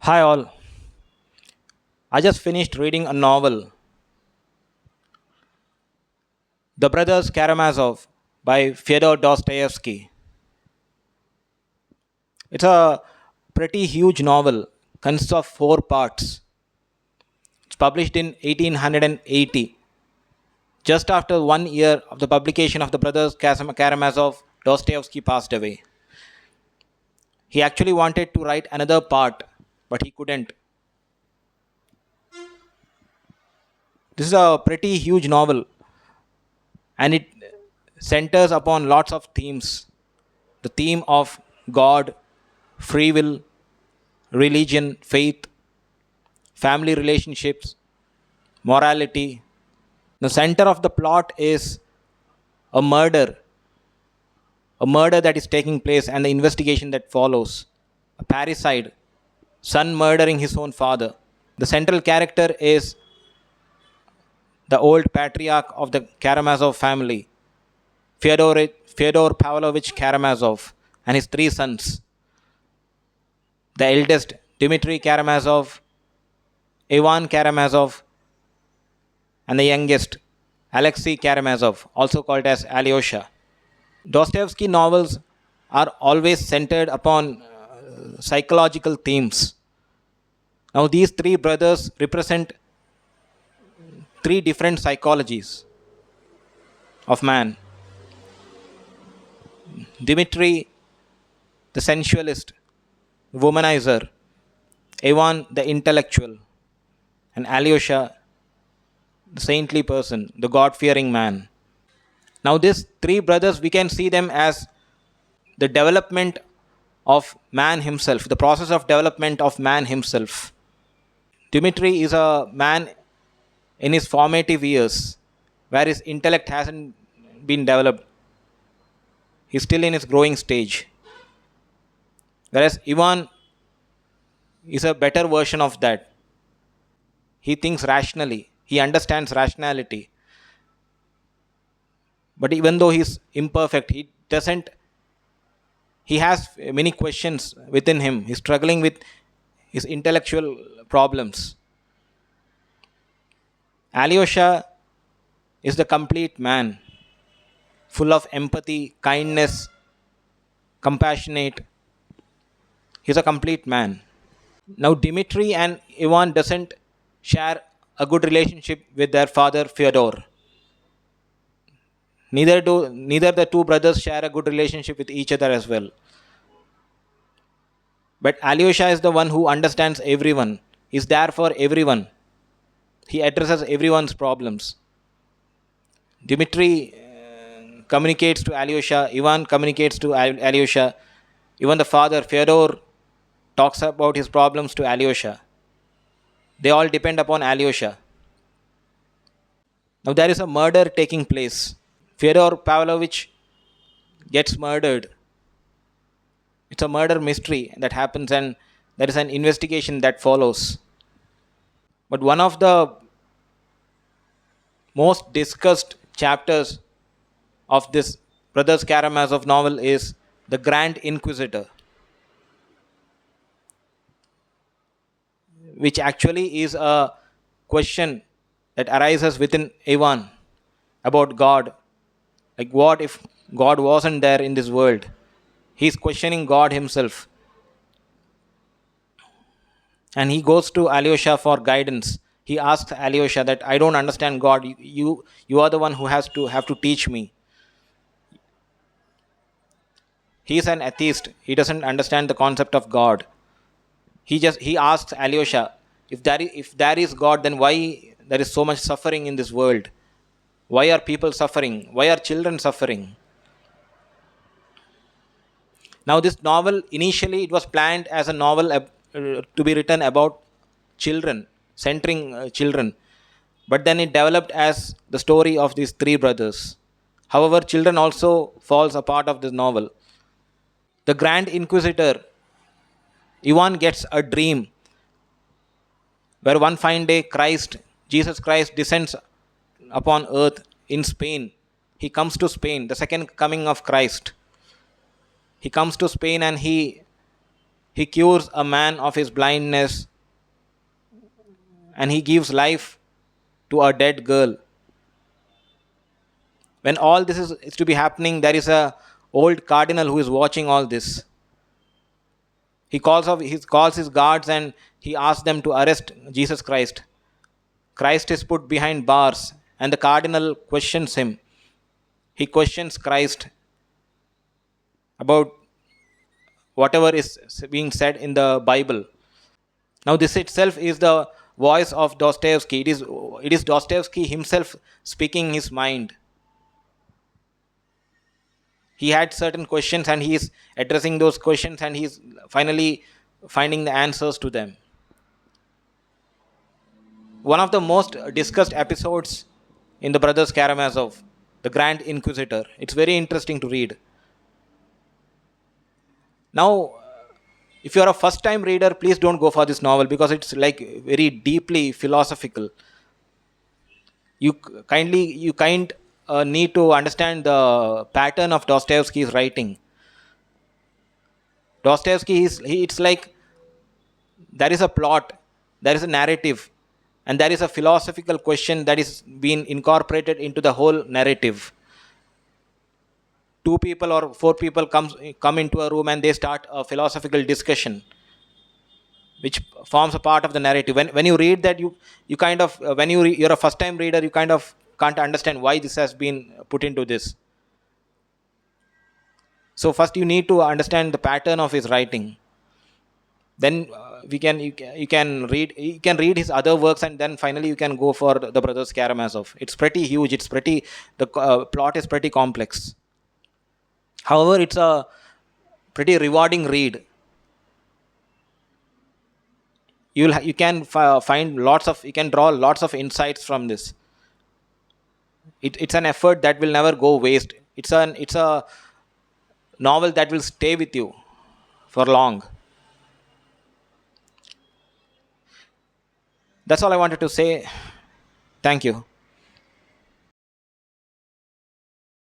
Hi all. I just finished reading a novel, The Brothers Karamazov by Fyodor Dostoyevsky. It's a pretty huge novel, consists of four parts. It's published in 1880. Just after 1 year of the publication of The Brothers Karamazov, Dostoevsky passed away. He actually wanted to write another part, but he couldn't. This is a pretty huge novel and it centers upon lots of themes. The theme of God, free will, religion, faith, family relationships, morality. The center of the plot is a murder, a murder that is taking place and the investigation that follows. A parricide, son murdering his own father. The central character is the old patriarch of the Karamazov family, Fyodor Pavlovich Karamazov, and his three sons. The eldest, Dmitry Karamazov, Ivan Karamazov, and the youngest, Alexei Karamazov, also called as Alyosha. Dostoevsky novels are always centered upon psychological themes. Now, these three brothers represent three different psychologies of man. Dmitri, the sensualist, womanizer, Ivan, the intellectual, and Alyosha, the saintly person, the God fearing man. Now, these three brothers, we can see them as the development of man himself, the process of development of man himself. Dimitri is a man in his formative years where his intellect hasn't been developed. He's still in his growing stage. Whereas Ivan is a better version of that. He thinks rationally, he understands rationality. But even though he's imperfect, he has many questions within him. He's struggling with his intellectual problems. Alyosha is the complete man, full of empathy, kindness, compassionate. He's a complete man. Now Dimitri and Ivan doesn't share a good relationship with their father Fyodor. Neither the two brothers share a good relationship with each other as well. But Alyosha is the one who understands everyone, is there for everyone. He addresses everyone's problems. Dimitri communicates to Alyosha, Ivan communicates to Alyosha, even the father, Fyodor, talks about his problems to Alyosha. They all depend upon Alyosha. Now there is a murder taking place. Fyodor Pavlovich gets murdered. It's a murder mystery that happens, and there is an investigation that follows. But one of the most discussed chapters of this Brothers Karamazov novel is the Grand Inquisitor, which actually is a question that arises within Ivan about God. Like, what if God wasn't there in this world? He's questioning God himself. And he goes to Alyosha for guidance. He asks Alyosha that I don't understand God. You are the one who has to have to teach me. He is an atheist. He doesn't understand the concept of God. He asks Alyosha, if there is God, then why there is so much suffering in this world? Why are people suffering? Why are children suffering? Now, this novel initially it was planned as a novel to be written about children, centering children, but then it developed as the story of these three brothers. However, children also falls a part of this novel. The Grand Inquisitor, Ivan gets a dream where one fine day Jesus Christ descends upon earth in Spain. He comes to Spain, the second coming of Christ. He comes to Spain and he He cures a man of his blindness, and he gives life to a dead girl. When all this is to be happening, there is a old cardinal who is watching all this. He calls his guards and he asks them to arrest Jesus Christ. Christ is put behind bars, and the cardinal questions him. He questions Christ about whatever is being said in the Bible. Now, this itself is the voice of Dostoevsky. It is Dostoevsky himself speaking his mind. He had certain questions and he is addressing those questions, and he is finally finding the answers to them. One of the most discussed episodes in the Brothers Karamazov, the Grand Inquisitor. It's very interesting to read. Now, if you are a first time reader, please don't go for this novel because it's like very deeply philosophical. You need to understand the pattern of Dostoevsky's writing. It's like there is a plot, there is a narrative, and there is a philosophical question that is being incorporated into the whole narrative. Two people or four people come into a room and they start a philosophical discussion which forms a part of the narrative. When you read that, you kind of when you're a first time reader, you kind of can't understand why this has been put into this. So first you need to understand the pattern of his writing. Then you can read his other works, and then finally you can go for the Brothers Karamazov. It's pretty huge. The plot is pretty complex. However, it's a pretty rewarding read. You can find lots of, you can draw lots of insights from this. It's an effort that will never go waste. It's a novel that will stay with you for long. That's all I wanted to say. Thank you.